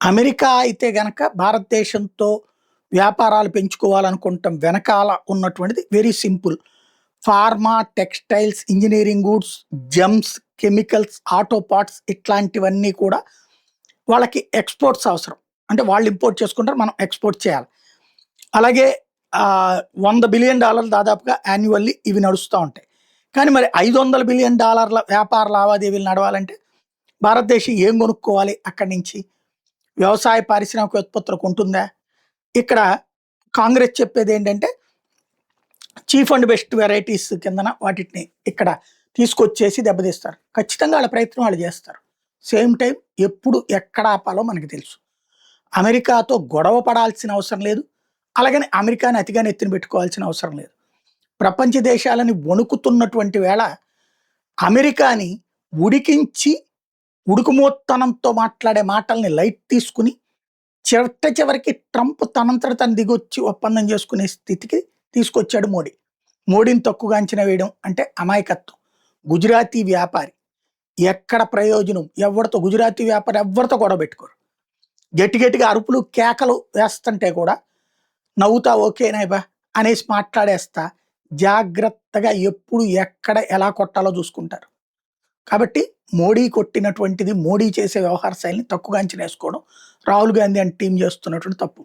America అయితే గనక భారతదేశంతో వ్యాపారాలు పెంచుకోవాలనుకుంటాం వెనకాల ఉన్నటువంటిది very simple. Pharma, textiles, engineering goods, gems, chemicals, auto parts ఇట్లాంటివన్నీ కూడా వాళ్ళకి ఎక్స్‌పోర్ట్స్ అవసరం. అంటే వాళ్ళు ఇంపోర్ట్ చేసుకుంటారు. మనం ఎక్స్‌పోర్ట్ చేయాలి. అలాగే $100 బిలియన్ దాదాపుగా యాన్యువల్లీ ఇవి నడుస్తా ఉంటాయి. కానీ మరి $500 బిలియన్ వ్యాపార లావాదేవీలు నడవాలంటే భారతదేశం ఏం కొనుక్కోవాలి అక్కడి నుంచి? వ్యవసాయ పారిశ్రామిక ఉత్పత్తులకు ఉంటుందా? ఇక్కడ కాంగ్రెస్ చెప్పేదేంటంటే చీప్ అండ్ బెస్ట్ వెరైటీస్ కిందన వాటిని ఇక్కడ తీసుకొచ్చేసి దెబ్బతీస్తారు. ఖచ్చితంగా వాళ్ళ ప్రయత్నం వాళ్ళు చేస్తారు. సేమ్ టైం ఎప్పుడు ఎక్కడ ఆపాలో మనకు తెలుసు. అమెరికాతో గొడవ పడాల్సిన అవసరం లేదు. అలాగని అమెరికాని అతిగా నెత్తిన పెట్టుకోవాల్సిన అవసరం లేదు. ప్రపంచ దేశాలని వణుకుతున్నటువంటి వేళ అమెరికాని ఉడికించి ఉడుకుమోత్తనంతో మాట్లాడే మాటల్ని లైట్ తీసుకుని చివరికి ట్రంప్ తనంతట తను దిగొచ్చి ఒప్పందం చేసుకునే స్థితికి తీసుకొచ్చాడు మోడీ. మోడీని తక్కువగా అంచనా వేయడం అంటే అమాయకత్వం. గుజరాతీ వ్యాపారి ఎక్కడ ప్రయోజనం ఎవరితో గుజరాతీ వ్యాపారి ఎవరితో గొడవ పెట్టుకోరు. గట్టిగా అరుపులు కేకలు వేస్తుంటే కూడా నవ్వుతా ఓకేనా బా అనేసి మాట్లాడేస్తా జాగ్రత్తగా ఎప్పుడు ఎక్కడ ఎలా కొట్టాలో చూసుకుంటారు. కాబట్టి మోడీ కొట్టినటువంటిది మోడీ చేసే వ్యవహార శైలిని తక్కువగా అంచనా వేసుకోవడం రాహుల్ గాంధీ అండ్ టీం చేస్తున్నటువంటి తప్పు.